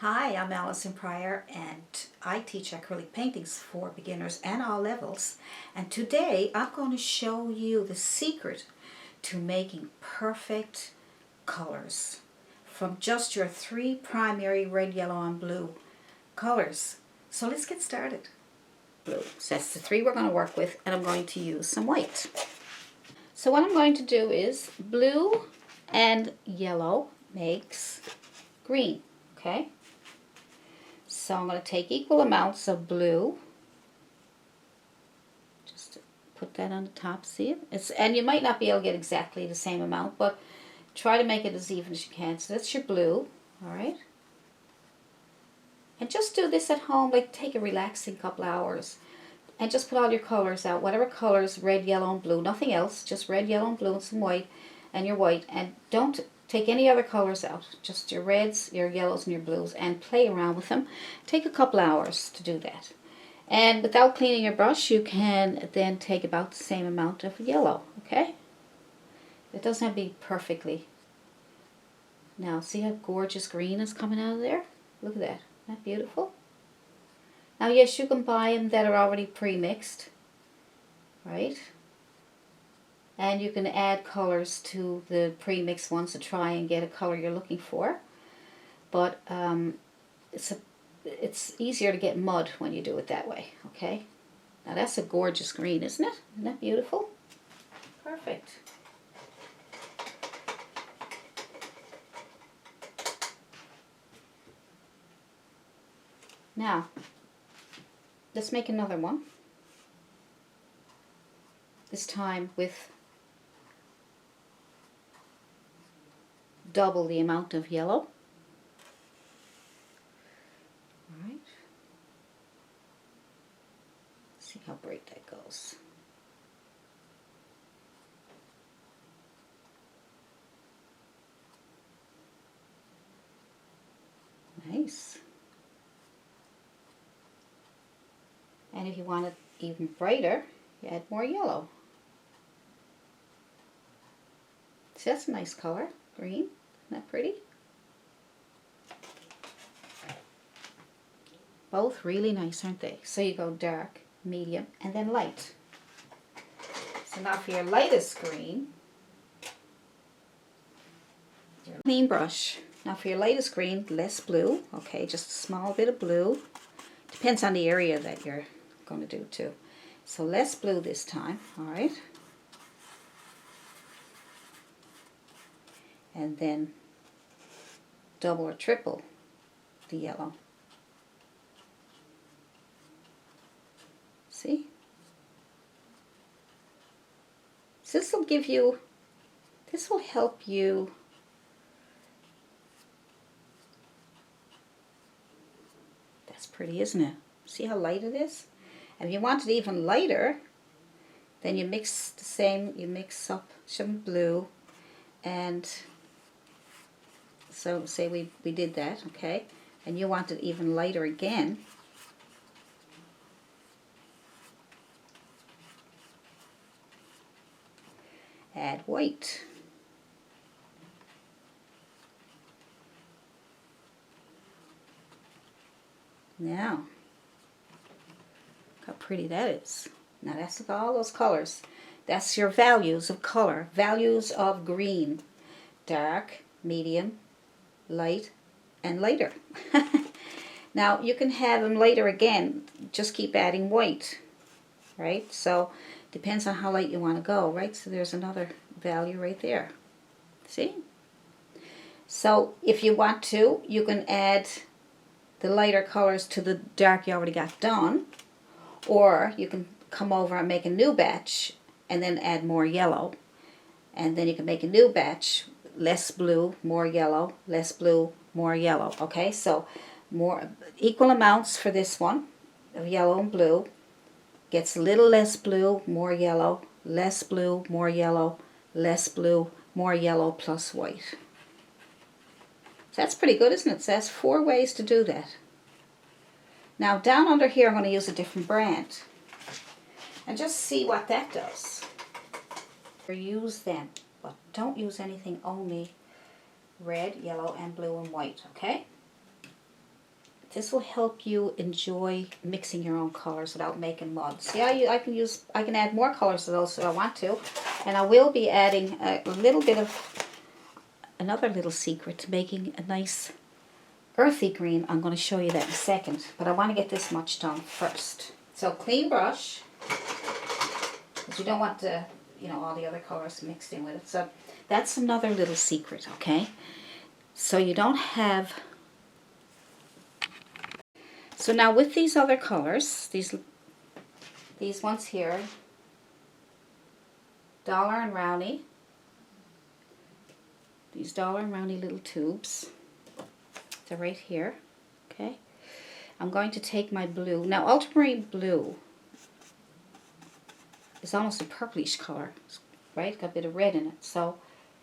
Hi, I'm Allison Pryor and I teach acrylic paintings for beginners and all levels. And today I'm going to show you the secret to making perfect colors from just your three primary red, yellow, and blue colors. So let's get started. Blue. So that's the three we're going to work with, and I'm going to use some white. So what I'm going to do is blue and yellow makes green, okay? So I'm going to take equal amounts of blue. Just put that on the top, see it? And you might not be able to get exactly the same amount, but try to make it as even as you can. So that's your blue, all right? And just do this at home, like take a relaxing couple hours. And just put all your colors out, whatever colors, red, yellow, and blue, nothing else, just red, yellow, and blue, and some white, and your white. And don't take any other colors out, just your reds, your yellows, and your blues, and play around with them. Take a couple hours to do that. And without cleaning your brush, you can then take about the same amount of yellow, okay? It doesn't have to be perfectly. Now, see how gorgeous green is coming out of there? Look at that. Isn't that beautiful? Now, yes, you can buy them that are already pre-mixed, right? And you can add colors to the pre-mixed ones to try and get a color you're looking for. But it's easier to get mud when you do it that way, okay? Now, that's a gorgeous green, isn't it? Isn't that beautiful? Perfect. Now, let's make another one. This time with double the amount of yellow. All right. See how bright that goes. Nice. And if you want it even brighter, you add more yellow. See, that's a nice color, green. Isn't that pretty? Both really nice, aren't they? So you go dark, medium, and then light. So now for your lightest green, your clean brush. Now for your lightest green, less blue. Okay, just a small bit of blue. Depends on the area that you're going to do too. So less blue this time, all right? And then double or triple the yellow. See? So this will give you, this will help you that's pretty, isn't it? See how light it is? And if you want it even lighter, then you mix the same, you mix up some blue, and so say we did that, okay? And you want it even lighter again. Add white. Now, look how pretty that is. Now that's all those colors. That's your values of color. Values of green. Dark, medium, light, and lighter. Now you can have them lighter again. Just keep adding white, right? So depends on how light you want to go, right? So there's another value right there. See? So if you want to, you can add the lighter colors to the dark you already got done, or you can come over and make a new batch and then add more yellow, and then you can make a new batch, less blue, more yellow, less blue, more yellow. Okay, so more equal amounts for this one of yellow and blue. Gets a little less blue, more yellow, less blue, more yellow, less blue, more yellow, plus white. So that's pretty good, isn't it? So that's 4 ways to do that. Now down under here I'm going to use a different brand. And just see what that does. Use them, but don't use anything only red, yellow, and blue and white, okay? This will help you enjoy mixing your own colors without making mud. See, I can add more colors to those if I want to, and I will be adding a little bit of another little secret to making a nice earthy green. I'm going to show you that in a second, but I want to get this much done first. So clean brush, because you don't want the, all the other colors mixed in with it. So that's another little secret, okay? So you don't have. So now with these other colors, these ones here, Dollar and Roundy, these Dollar and Roundy little tubes, they're right here, okay? I'm going to take my blue. Now ultramarine blue is almost a purplish color, right? Got a bit of red in it, so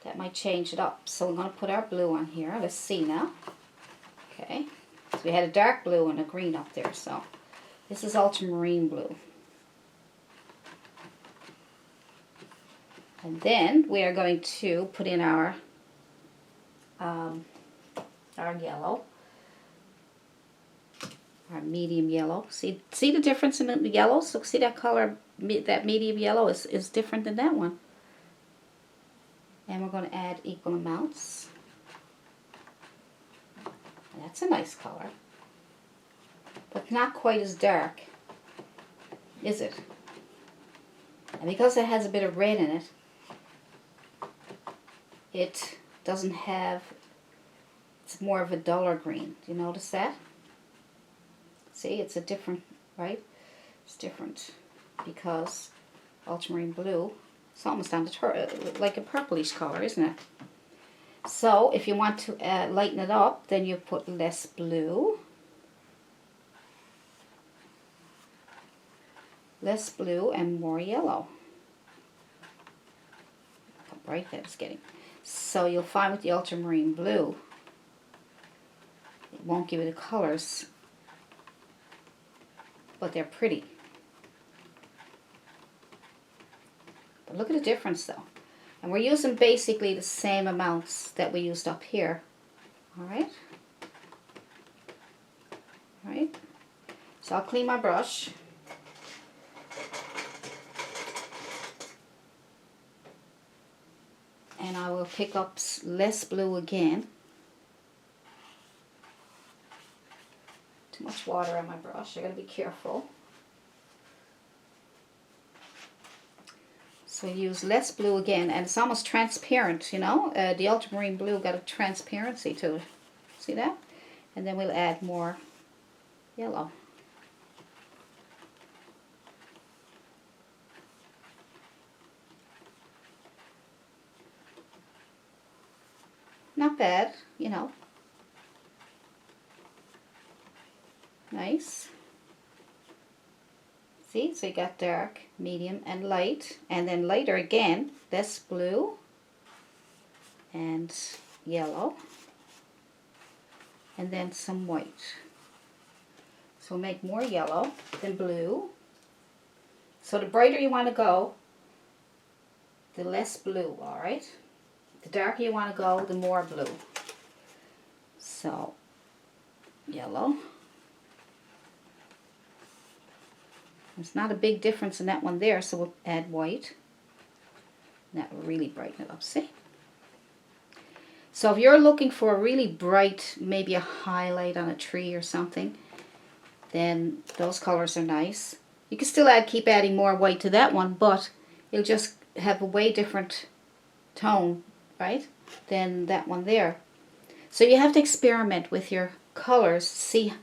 that might change it up. So we're going to put our blue on here. Let's see now, okay? So we had a dark blue and a green up there, so this is ultramarine blue. And then we are going to put in our yellow, our medium yellow. See the difference in the yellow? So see that color, that medium yellow is different than that one. And we're going to add equal amounts. That's a nice color, but not quite as dark, is it? And because it has a bit of red in it, it doesn't have, it's more of a duller green. Do you notice that? See, it's a different, right? It's different because ultramarine blue, it's almost on the like a purplish color, isn't it? So if you want to lighten it up, then you put less blue. Less blue and more yellow. Look how bright that is getting. So you'll find with the ultramarine blue, it won't give you the colors, but they're pretty. But look at the difference though. And we're using basically the same amounts that we used up here. Alright? Alright? So I'll clean my brush. And I will pick up less blue again. Too much water on my brush. I gotta be careful. So use less blue again, and it's almost transparent, the ultramarine blue got a transparency to it. See that? And then we'll add more yellow. Not bad, Nice. See, so you got dark, medium, and light, and then lighter again, less blue and yellow, and then some white. So we'll make more yellow than blue. So the brighter you want to go, the less blue, all right? The darker you want to go, the more blue. So, yellow. There's not a big difference in that one there, so we'll add white. And that will really brighten it up, see? So if you're looking for a really bright, maybe a highlight on a tree or something, then those colors are nice. You can still keep adding more white to that one, but it'll just have a way different tone, right, than that one there. So you have to experiment with your colors, see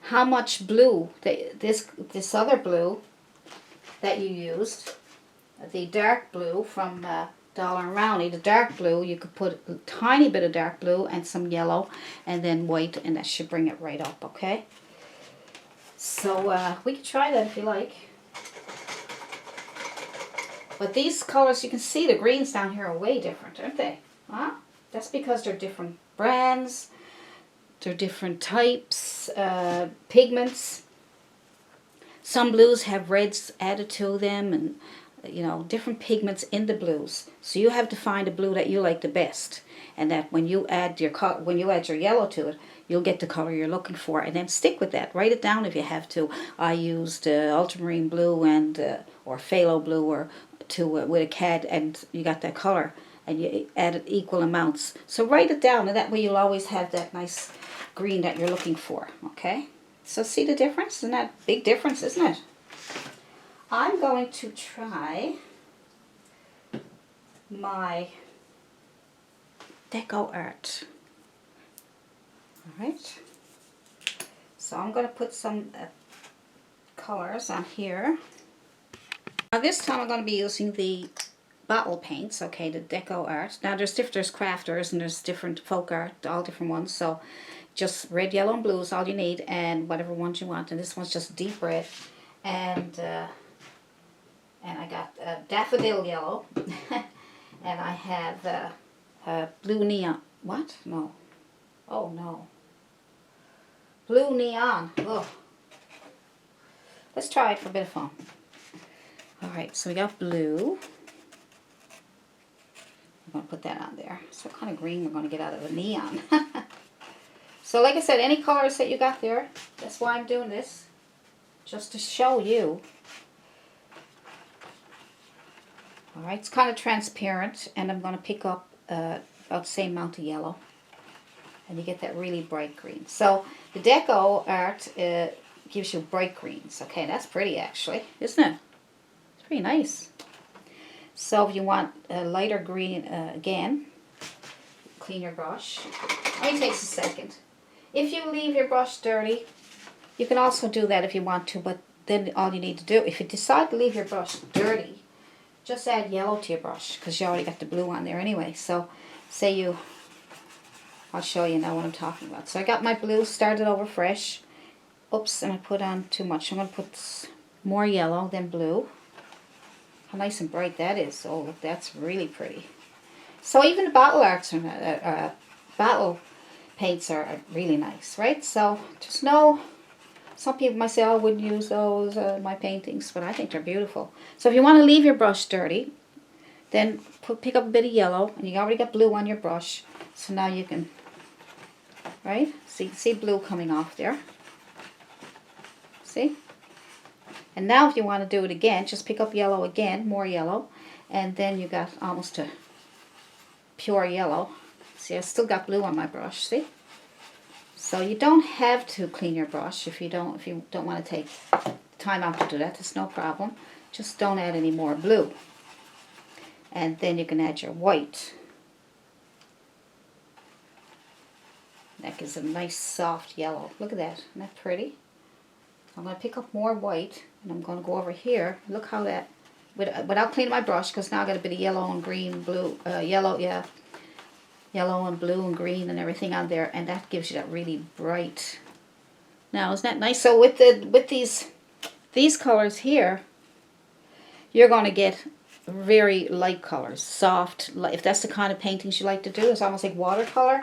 how much blue, this other blue that you used, the dark blue from Dollar and Roundy, the dark blue, you could put a tiny bit of dark blue and some yellow and then white, and that should bring it right up, okay? So we can try that if you like. But these colors, you can see the greens down here are way different, aren't they? Huh? That's because they're different brands, they're different types, pigments. Some blues have reds added to them, and you know, different pigments in the blues. So you have to find a blue that you like the best, and that when you add your yellow to it, you'll get the color you're looking for, and then stick with that. Write it down if you have to. I used ultramarine blue and or phthalo blue or with a CAD, and you got that color, and you added equal amounts. So write it down, and that way you'll always have that nice green that you're looking for. Okay. So see the difference? Isn't that a big difference, isn't it? I'm going to try my Deco Art. Alright. So I'm going to put some colors on here. Now this time I'm going to be using the bottle paints, okay, the Deco Art. Now there's crafters and there's different folk art, all different ones. So just red, yellow, and blue is all you need, and whatever ones you want. And this one's just deep red, and I got daffodil yellow, and I have blue neon. What? No. Oh no. Blue neon. Oh. Let's try it for a bit of fun. All right. So we got blue. I'm going to put that on there. So what kind of green we're going to get out of the neon? So like I said, any colors that you got there, that's why I'm doing this. Just to show you. Alright, it's kind of transparent, and I'm going to pick up about the same amount of yellow. And you get that really bright green. So the Deco Art gives you bright greens. Okay, that's pretty actually, isn't it? It's pretty nice. So if you want a lighter green again, clean your brush. Only takes a second. If you leave your brush dirty, you can also do that if you want to, but then all you need to do, if you decide to leave your brush dirty, just add yellow to your brush, because you already got the blue on there anyway. So say you, I'll show you now what I'm talking about. So I got my blue, started over fresh. Oops, and I put on too much. I'm going to put more yellow than blue. How nice and bright that is. Oh, look, that's really pretty. So even the bottle arts are bottle paints are really nice, right? So just know, some people might say, oh, I wouldn't use those my paintings, but I think they're beautiful. So if you want to leave your brush dirty, then pick up a bit of yellow, and you already got blue on your brush. So now you can, right? See blue coming off there. See? And now if you want to do it again, just pick up yellow again, more yellow, and then you got almost a pure yellow. See, I still got blue on my brush, see? So you don't have to clean your brush if you don't want to take time out to do that. That's no problem. Just don't add any more blue. And then you can add your white. That gives a nice soft yellow. Look at that. Isn't that pretty? I'm going to pick up more white, and I'm going to go over here. Look how that, without cleaning my brush, because now I got a bit of yellow and green, blue, yellow and blue and green and everything on there, and that gives you that really bright. Now, isn't that nice? So with these colors here, you're going to get very light colors, soft. If that's the kind of paintings you like to do, it's almost like watercolor.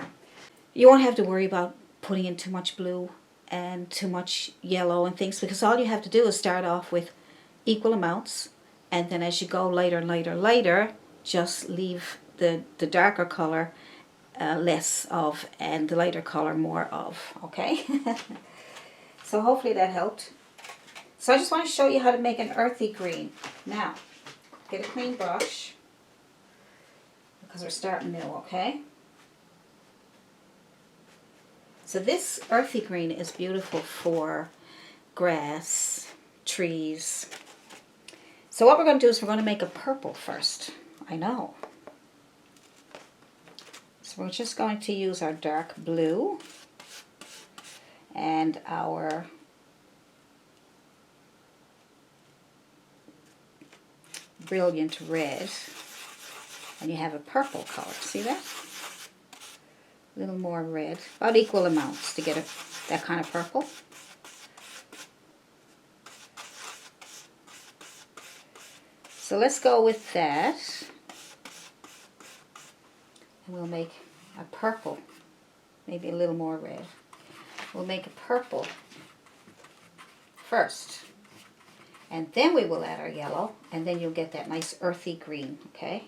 You won't have to worry about putting in too much blue and too much yellow and things, because all you have to do is start off with equal amounts, and then as you go lighter, lighter, lighter, just leave the darker color less of, and the lighter color more of, okay? So hopefully that helped. So I just want to show you how to make an earthy green. Now, get a clean brush, because we're starting new, okay? So this earthy green is beautiful for grass, trees. So what we're going to do is we're going to make a purple first. I know. So we're just going to use our dark blue and our brilliant red, and you have a purple color. See that? A little more red, about equal amounts to get that kind of purple. So let's go with that, and we'll make a purple, maybe a little more red. We'll make a purple first, And then we will add our yellow, and then you'll get that nice earthy green, okay?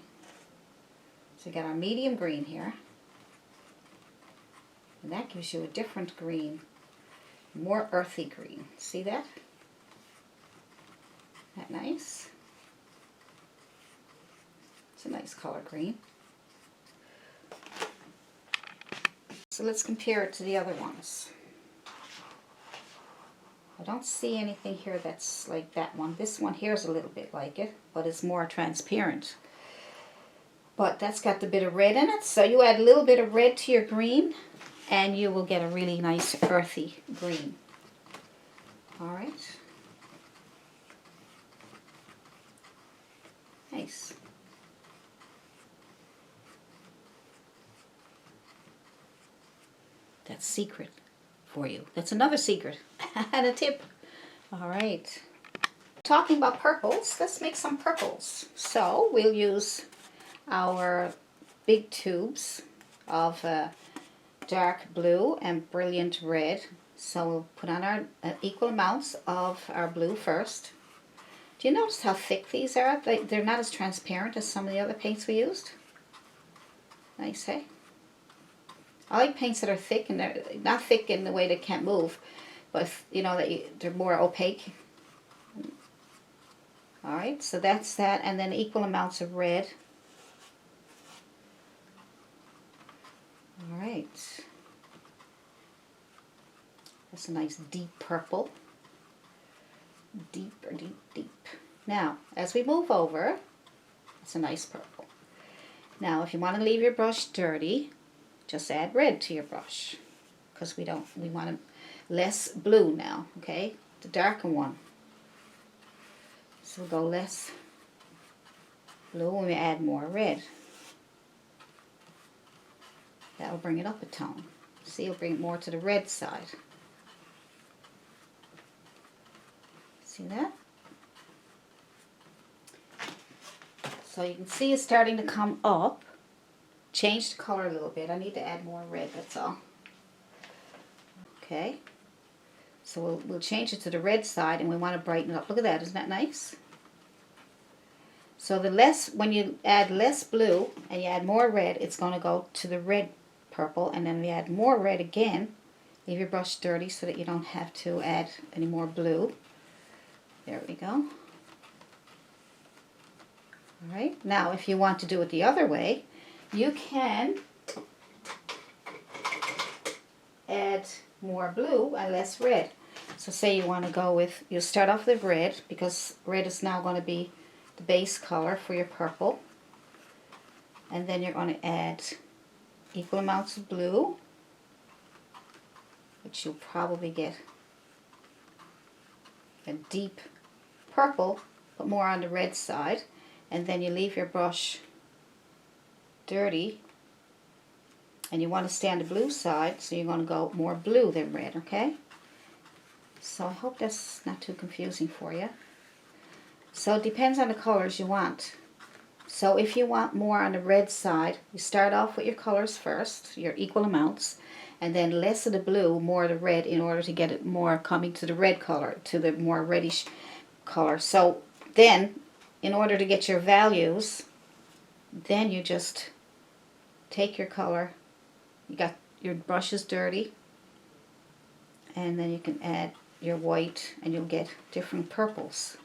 So we got our medium green here. And that gives you a different green, more earthy green. See that? Isn't that nice? It's a nice color green. So let's compare it to the other ones. I don't see anything here that's like that one. This one here is a little bit like it, but it's more transparent. But that's got the bit of red in it, so you add a little bit of red to your green, and you will get a really nice earthy green. All right. Nice. That's secret for you. That's another secret and a tip. All right. Talking about purples, let's make some purples. So we'll use our big tubes of dark blue and brilliant red. So we'll put on our equal amounts of our blue first. Do you notice how thick these are? They're not as transparent as some of the other paints we used. Nice, eh? I like paints that are thick, and they're not thick in the way they can't move, but you know that they're more opaque. All right, so that's that, and then equal amounts of red. All right, that's a nice deep purple. Deeper, deep, deep. Now, as we move over, it's a nice purple. Now, if you want to leave your brush dirty, just add red to your brush, because we want less blue now, okay? The darker one. So we'll go less blue when we add more red. That'll bring it up a tone. See, it'll bring it more to the red side. See that? So you can see it's starting to come up. Change the color a little bit. I need to add more red, that's all. Okay. So we'll change it to the red side, and we want to brighten it up. Look at that, isn't that nice? So when you add less blue and you add more red, it's going to go to the red purple, and then we add more red again. Leave your brush dirty so that you don't have to add any more blue. There we go. Alright, now if you want to do it the other way, you can add more blue and less red. So say you want to go with, you start off with red, because red is now going to be the base color for your purple. And then you're going to add equal amounts of blue, which you'll probably get a deep purple, but more on the red side. And then you leave your brush dirty, and you want to stay on the blue side, so you're going to go more blue than red, okay? So I hope that's not too confusing for you. So it depends on the colors you want. So if you want more on the red side, you start off with your colors first, your equal amounts, and then less of the blue, more of the red, in order to get it more coming to the red color, to the more reddish color. So then, in order to get your values, then you just take your color, you got your brushes dirty, and then you can add your white, and you'll get different purples.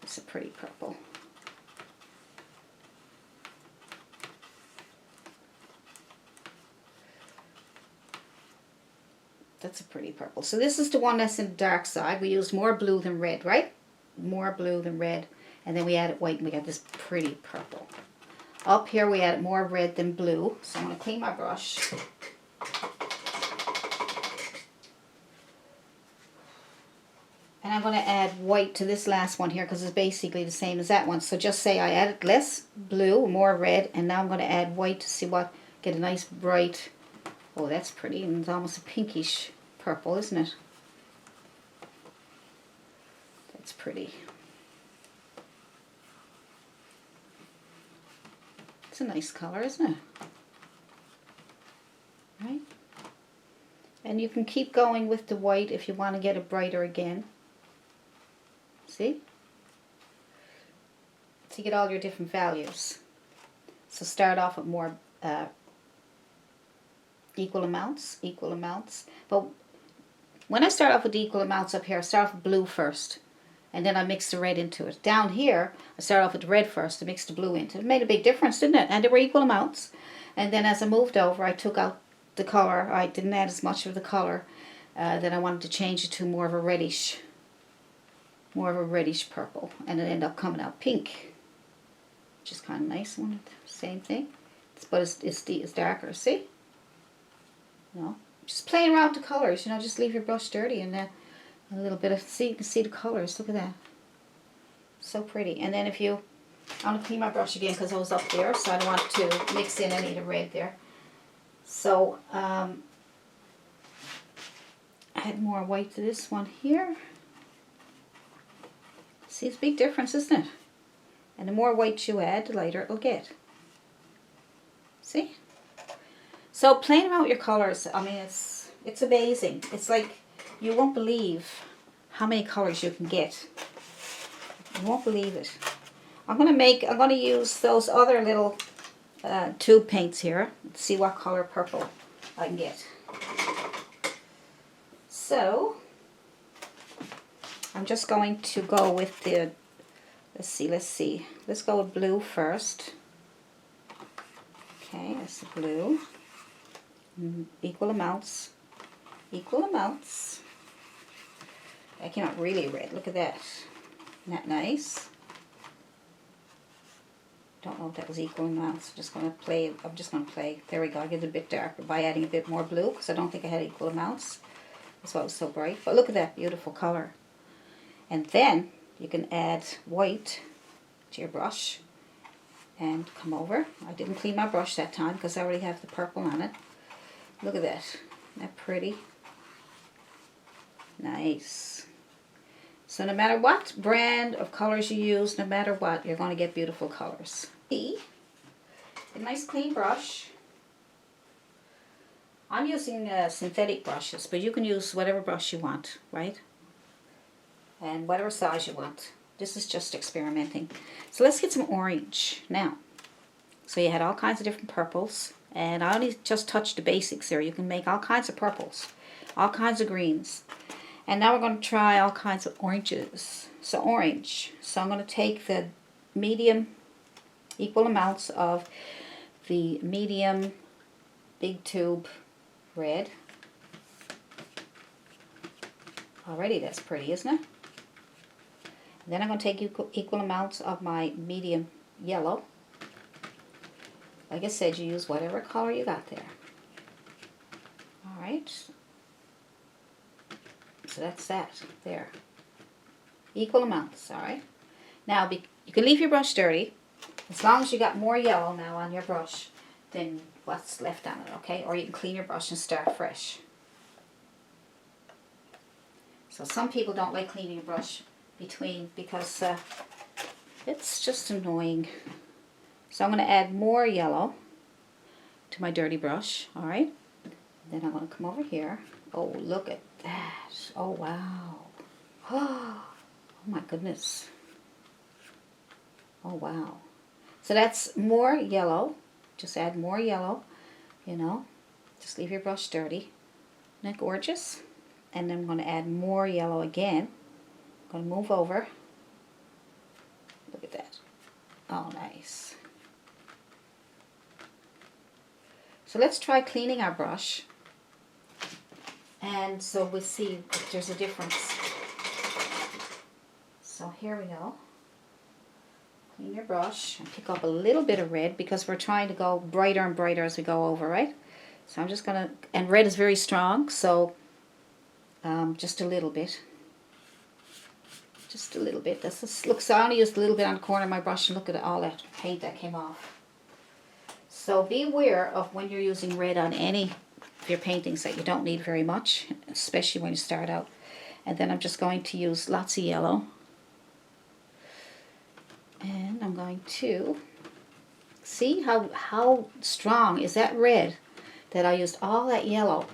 It's a pretty purple. That's a pretty purple. So this is the one that's in the dark side. We used more blue than red, right? More blue than red. And then we added white, and we got this pretty purple. Up here we added more red than blue. So I'm going to clean my brush. And I'm going to add white to this last one here, because it's basically the same as that one. So just say I added less blue, more red, and now I'm going to add white to see what, get a nice bright, oh that's pretty, and it's almost a pinkish purple, isn't it? That's pretty. It's a nice color, isn't it? Right? And you can keep going with the white if you want to get it brighter again. See? So you get all your different values. So start off with more equal amounts. But when I start off with equal amounts up here, I start off with blue first. And then I mix the red into it. Down here, I start off with the red first and mix the blue into it. It made a big difference, didn't it? And they were equal amounts. And then as I moved over, I took out the color. I didn't add as much of the color. Then I wanted to change it to more of a reddish purple. And it ended up coming out pink, which is kind of nice. Same thing. But it's darker, see? No, just playing around with the colors, you know, just leave your brush dirty and a little bit of, see, you can see the colors, look at that. So pretty. And then if you, I'm going to clean my brush again because I was up there, so I don't want to mix in any of the red there. So, add more white to this one here. See, it's a big difference, isn't it? And the more white you add, the lighter it'll get. See? So playing around with your colors, I mean, it's amazing. It's like you won't believe how many colors you can get. You won't believe it. I'm gonna use those other little tube paints here to see what color purple I can get. So I'm just going to go with the, let's see. Let's go with blue first. Okay, that's the blue. Equal amounts. I cannot really red. Look at that. Isn't that nice? Don't know if that was equal amounts. I'm just going to play. There we go. I get it a bit darker by adding a bit more blue because I don't think I had equal amounts. That's why it was so bright. But look at that beautiful color. And then you can add white to your brush and come over. I didn't clean my brush that time because I already have the purple on it. Look at that. Isn't that pretty? Nice. So no matter what brand of colors you use, no matter what, you're going to get beautiful colors. A nice clean brush. I'm using synthetic brushes, but you can use whatever brush you want, right? And whatever size you want. This is just experimenting. So let's get some orange now. So you had all kinds of different purples. And I only just touched the basics there. You can make all kinds of purples, all kinds of greens. And now we're going to try all kinds of oranges. So orange. So I'm going to take the medium, equal amounts of the medium big tube red. Already that's pretty, isn't it? And then I'm going to take equal amounts of my medium yellow. Like I said, you use whatever color you got there. Alright. So that's that. There. Equal amounts, alright? Now, you can leave your brush dirty as long as you got more yellow now on your brush than what's left on it, okay? Or you can clean your brush and start fresh. So some people don't like cleaning your brush because it's just annoying. So I'm going to add more yellow to my dirty brush, alright? Then I'm going to come over here. Oh, look at that. Oh, wow. Oh my goodness. Oh, wow. So that's more yellow. Just add more yellow, you know. Just leave your brush dirty. Isn't that gorgeous? And then I'm going to add more yellow again. I'm going to move over. Look at that. Oh, nice. So let's try cleaning our brush. And so we'll see if there's a difference. So here we go. Clean your brush and pick up a little bit of red because we're trying to go brighter and brighter as we go over, right? So I'm just going to, and red is very strong, so just a little bit. Just a little bit. This is, look, so I only used a little bit on the corner of my brush and look at all that paint that came off. So be aware of when you're using red on any of your paintings that you don't need very much, especially when you start out. And then I'm just going to use lots of yellow. And I'm going to see how strong is that red that I used all that yellow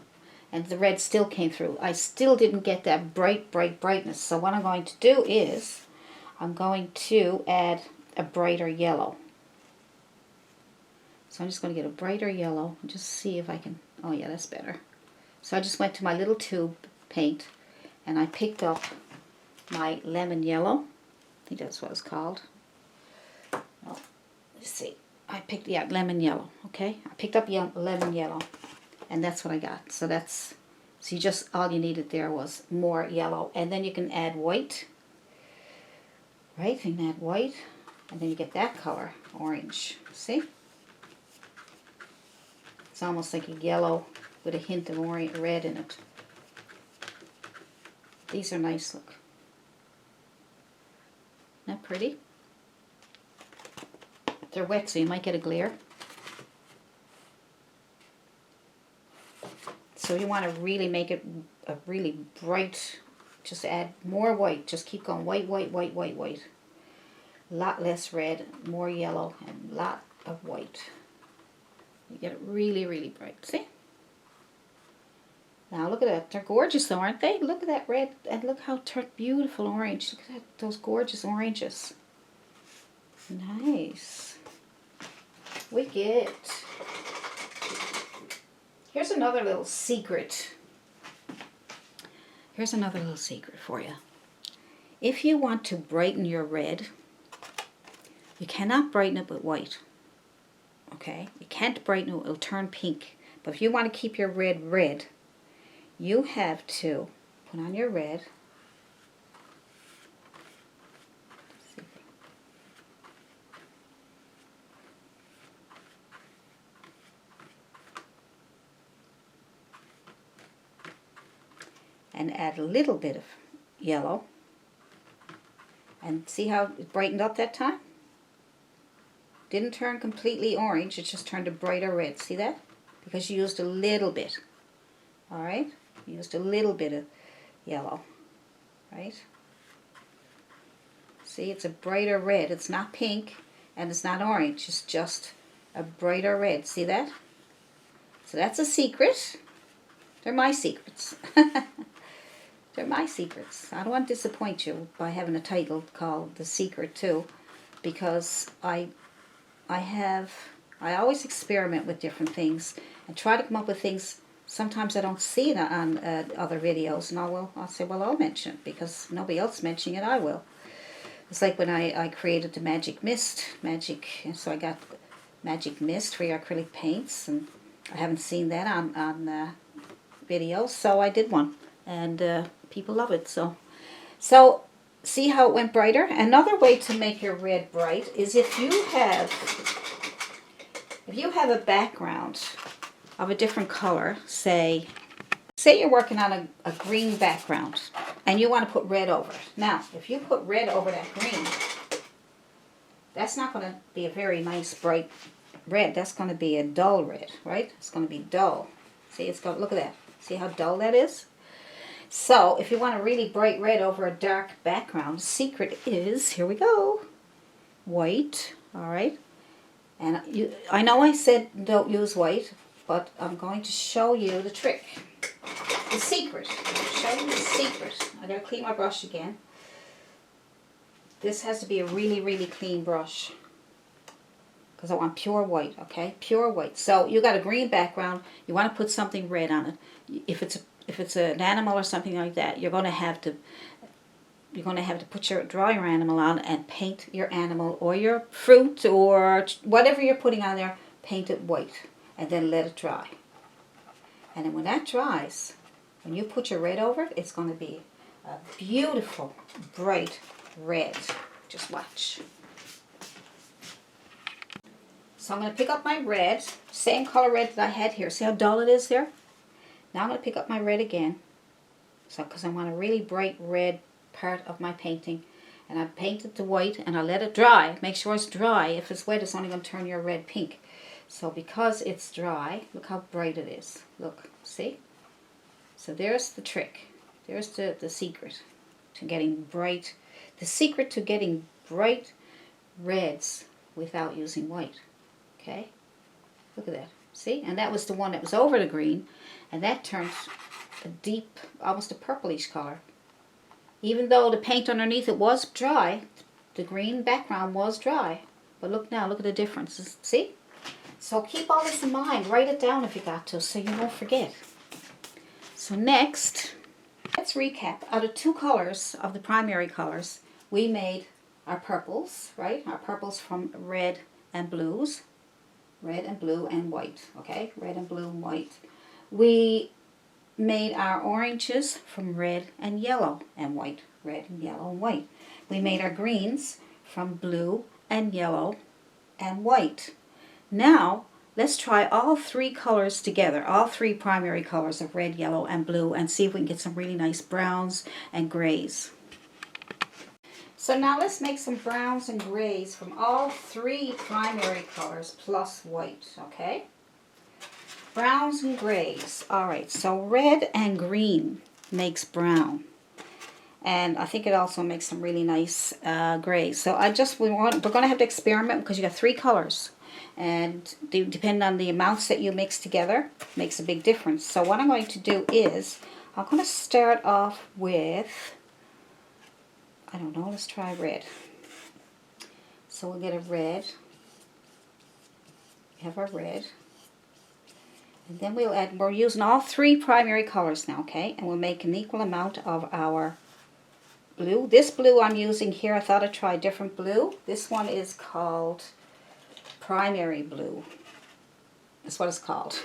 and the red still came through. I still didn't get that bright brightness. So what I'm going to do is I'm going to add a brighter yellow. So I'm just going to get a brighter yellow and just see if I can, oh yeah, that's better. So I just went to my little tube paint and I picked up my lemon yellow. I think that's what it's called. Oh, let's see. I picked, yeah, lemon yellow, okay? I picked up lemon yellow and that's what I got. So that's, see, just all you needed there was more yellow. And then you can add white, right? You can add white and then you get that color, orange, see? It's almost like a yellow with a hint of orange, red in it. These are nice, look. Isn't that pretty? They're wet, so you might get a glare. So you want to really make it a really bright, just add more white. Just keep going white, white, white, white, white. A lot less red, more yellow, and a lot of white. You get it really, really bright. See? Now look at that. They're gorgeous though, aren't they? Look at that red, and look how beautiful orange. Look at that, those gorgeous oranges. Nice. Wicked. Here's another little secret. Here's another little secret for you. If you want to brighten your red, you cannot brighten it with white. Okay? You can't brighten it, it'll turn pink. But if you want to keep your red red, you have to put on your red. And add a little bit of yellow. And see how it brightened up that time? Didn't turn completely orange, it just turned a brighter red. See that? Because you used a little bit. Alright? You used a little bit of yellow. Right? See, it's a brighter red. It's not pink and it's not orange. It's just a brighter red. See that? So that's a secret. They're my secrets. They're my secrets. I don't want to disappoint you by having a title called The Secret too, because I always experiment with different things and try to come up with things. Sometimes I don't see it on other videos, and I'll say, well, I'll mention it because nobody else mentioning it, I will. It's like when I created the Magic Mist, and so I got Magic Mist for your acrylic paints, and I haven't seen that on videos, so I did one, and people love it. So see how it went brighter? Another way to make your red bright is if you have a background of a different color, say you're working on a green background and you want to put red over it. Now, if you put red over that green, that's not going to be a very nice bright red. That's going to be a dull red, right? It's going to be dull. See, it's got, look at that. See how dull that is? So, if you want a really bright red over a dark background, the secret is, here we go, white, all right? And I know I said don't use white, but I'm going to show you the trick, the secret. Show you the secret. I gotta clean my brush again. This has to be a really, really clean brush because I want pure white, okay? Pure white. So you got a green background. You want to put something red on it. If it's an animal or something like that, you're going to have to draw your animal on and paint your animal or your fruit or whatever you're putting on there, paint it white and then let it dry. And then when that dries, when you put your red over it, it's going to be a beautiful, bright red. Just watch. So I'm going to pick up my red, same color red that I had here. See how dull it is there? Now I'm going to pick up my red again, so because I want a really bright red part of my painting. And I paint it to white and I let it dry. Make sure it's dry. If it's wet, it's only going to turn your red pink. So because it's dry, look how bright it is. Look, see? So there's the trick. There's the secret to getting bright. The secret to getting bright reds without using white. Okay? Look at that. See? And that was the one that was over the green. And that turns a deep, almost a purplish color. Even though the paint underneath it was dry, The green background was dry. But look now, look at the differences. See? So keep all this in mind. Write it down if you got to, so you won't forget. So next, let's recap. Out of 2 colors of the primary colors, we made our purples, right? Our purples from red and blues. Red and blue and white, okay? Red and blue and white. We made our oranges from red and yellow and white. Red and yellow and white. We made our greens from blue and yellow and white. Now, let's try all 3 colors together, all 3 primary colors of red, yellow, and blue, and see if we can get some really nice browns and grays. So now let's make some browns and grays from all 3 primary colors plus white, okay? Browns and grays. All right, so red and green makes brown. And I think it also makes some really nice grays. So we're going to have to experiment because you got 3 colors. And depending on the amounts that you mix together, makes a big difference. So what I'm going to do is, I'm going to start off with, I don't know, let's try red. So we'll get a red. We have our red. And then we'll add, we're using all 3 primary colors now, okay? And we'll make an equal amount of our blue. This blue I'm using here, I thought I'd try a different blue. This one is called primary blue. That's what it's called.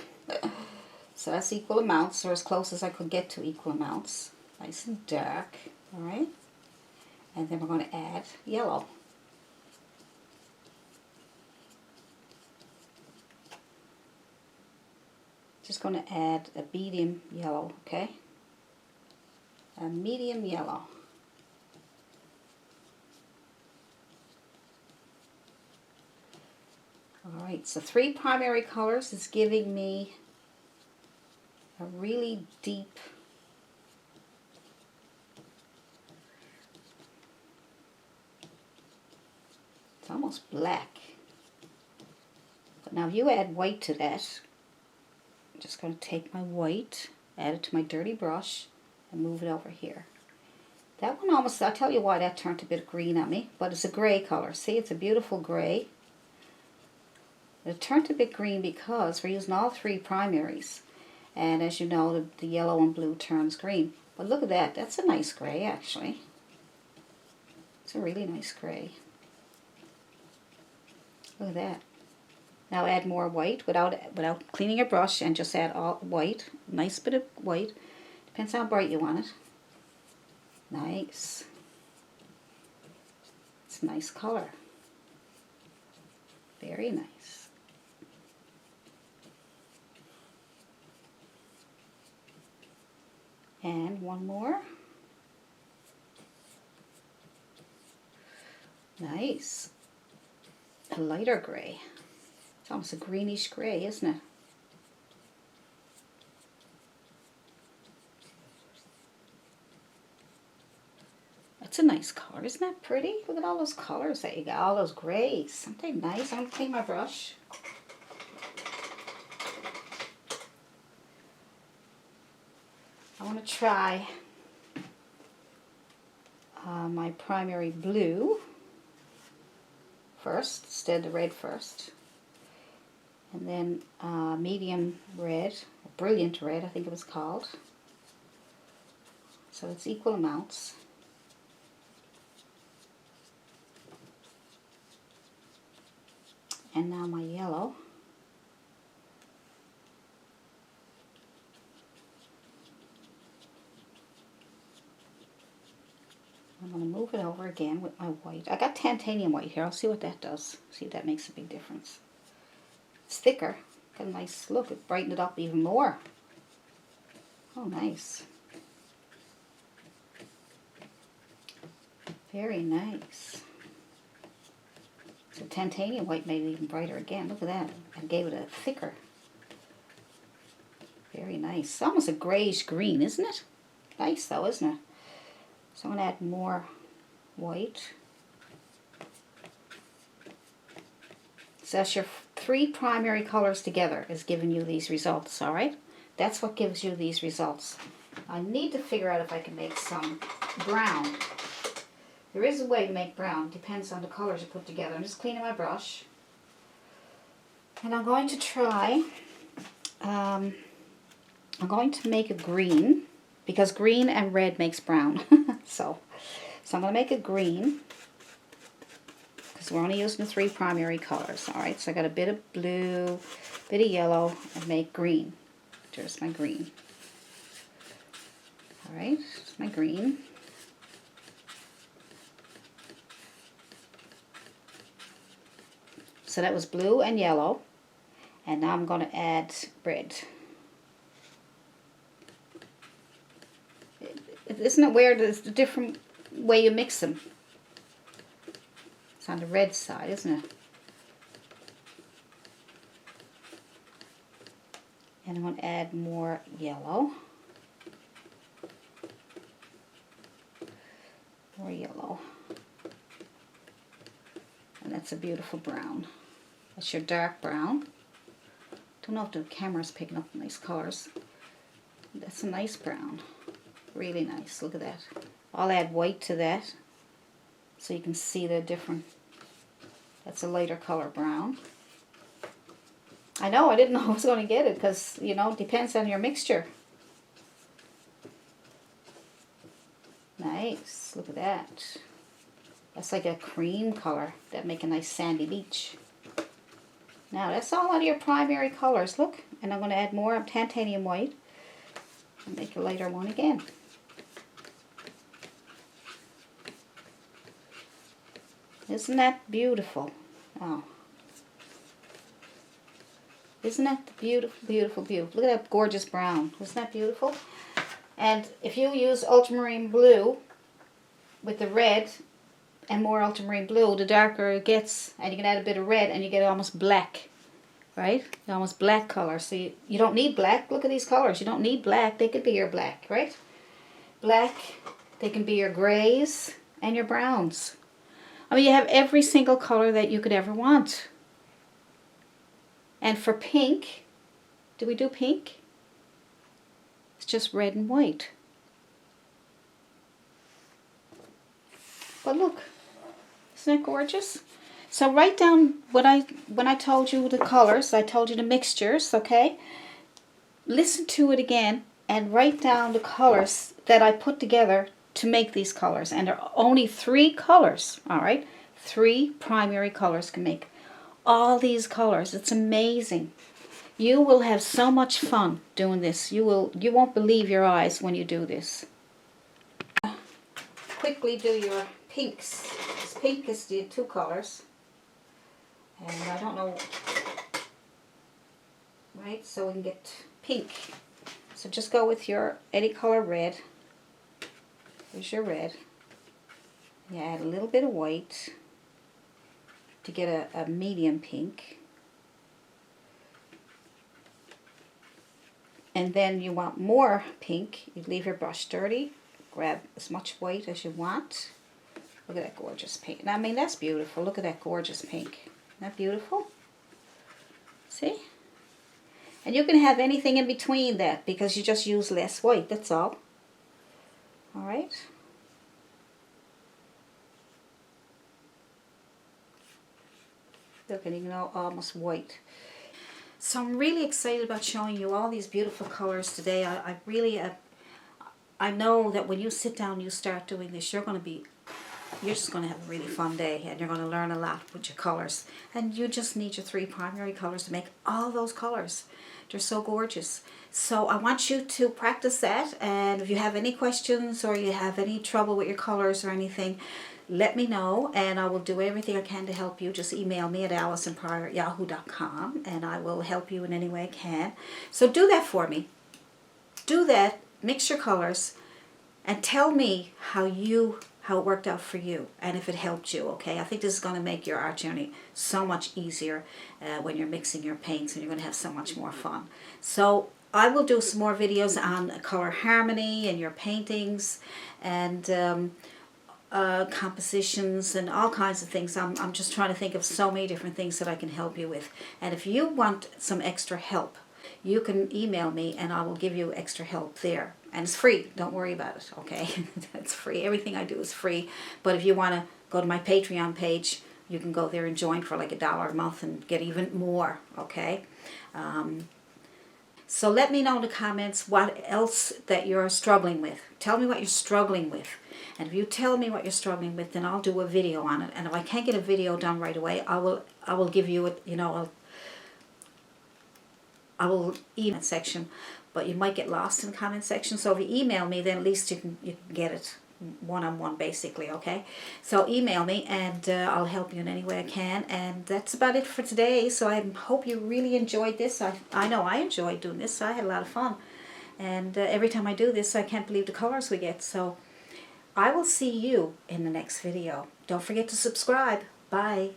So that's equal amounts, or as close as I could get to equal amounts. Nice and dark, all right? And then we're going to add yellow. Just going to add a medium yellow, okay? A medium yellow. Alright, so 3 primary colors is giving me a really deep it's almost black. But now if you add white to that, I'm just going to take my white, add it to my dirty brush, and move it over here. That one almost, I'll tell you why that turned a bit green on me, but it's a gray color. See, it's a beautiful gray. It turned a bit green because we're using all 3 primaries. And as you know, the yellow and blue turns green. But look at that, that's a nice gray actually. It's a really nice gray. Look at that. Now add more white without cleaning your brush, and just add all white. Nice bit of white. Depends how bright you want it. Nice. It's a nice color. Very nice. And one more. Nice. A lighter gray. It's almost a greenish gray, isn't it? That's a nice color. Isn't that pretty? Look at all those colors that you got. All those grays. Aren't they nice? I'm going to clean my brush. I want to try my primary blue first, instead of red first. And then medium red, or brilliant red I think it was called. So it's equal amounts. And now my yellow. I'm going to move it over again with my white. I got titanium white here. I'll see what that does. See if that makes a big difference. It's thicker. Got a nice look. It brightened it up even more. Oh, nice. Very nice. So titanium white made it even brighter again. Look at that. I gave it a thicker. Very nice. It's almost a grayish green, isn't it? Nice though, isn't it? So I'm going to add more white. So that's your 3 primary colors together is giving you these results, alright? That's what gives you these results. I need to figure out if I can make some brown. There is a way to make brown. Depends on the colors you put together. I'm just cleaning my brush. And I'm going to try, I'm going to make a green, because green and red makes brown. so I'm going to make a green, because we're only using the 3 primary colors. Alright, so I got a bit of blue, bit of yellow, and make green. There's my green. Alright, it's my green. So that was blue and yellow. And now I'm going to add red. Isn't it weird? It's a different way you mix them. It's on the red side, isn't it? And I'm going to add more yellow. More yellow. And that's a beautiful brown. That's your dark brown. Don't know if the camera's picking up nice colors. That's a nice brown. Really nice. Look at that. I'll add white to that so you can see the different. That's a lighter color brown. I know, I didn't know I was going to get it because, you know, it depends on your mixture. Nice. Look at that. That's like a cream color. That'd make a nice sandy beach. Now that's all out of your primary colors, look. And I'm going to add more titanium white and make a lighter one again. Isn't that beautiful? Oh. Isn't that beautiful, beautiful, beautiful? Look at that gorgeous brown. Isn't that beautiful? And if you use ultramarine blue with the red and more ultramarine blue, the darker it gets, and you can add a bit of red and you get almost black, right? Almost black color. So you don't need black. Look at these colors. You don't need black. They could be your black, right? Black, they can be your grays and your browns. I mean, you have every single color that you could ever want. And for pink, do we do pink? It's just red and white. But look, isn't that gorgeous? So write down when I told you the colors, I told you the mixtures, okay? Listen to it again and write down the colors that I put together to make these colors. And there are only 3 colors, all right? 3 primary colors can make all these colors. It's amazing. You will have so much fun doing this. You won't believe your eyes when you do this. Quickly do your pinks. This pink is the 2 colors. And I don't know, right? So we can get pink. So just go with your any color red. Here's your red. You add a little bit of white to get a medium pink. And then you want more pink. You leave your brush dirty. Grab as much white as you want. Look at that gorgeous pink. I mean, that's beautiful. Look at that gorgeous pink. Isn't that beautiful? See? And you can have anything in between that because you just use less white. That's all. Alright? Look, and you know, almost white. So I'm really excited about showing you all these beautiful colors today. I really, I know that when you sit down and you start doing this, you're just going to have a really fun day and you're going to learn a lot with your colors. And you just need your 3 primary colors to make all those colors. They're so gorgeous. So I want you to practice that, and if you have any questions or you have any trouble with your colors or anything, let me know and I will do everything I can to help you. Just email me at allisonpryor@yahoo.com and I will help you in any way I can. So do that for me. Do that, mix your colors, and tell me how it worked out for you and if it helped you, okay? I think this is going to make your art journey so much easier when you're mixing your paints, and you're going to have so much more fun. So I will do some more videos on color harmony in your paintings and compositions and all kinds of things. I'm just trying to think of so many different things that I can help you with. And if you want some extra help, you can email me and I will give you extra help there. And it's free. Don't worry about it, okay? It's free. Everything I do is free. But if you want to go to my Patreon page, you can go there and join for like $1 a month and get even more, okay? So let me know in the comments what else that you're struggling with. Tell me what you're struggling with. And if you tell me what you're struggling with, then I'll do a video on it. And if I can't get a video done right away, I will give you it, I will email section, but you might get lost in the comment section. So if you email me, then at least you can get it one-on-one basically, okay? So email me and I'll help you in any way I can. And that's about it for today. So I hope you really enjoyed this. I know I enjoyed doing this. I had a lot of fun. And every time I do this, I can't believe the colors we get. So I will see you in the next video. Don't forget to subscribe. Bye.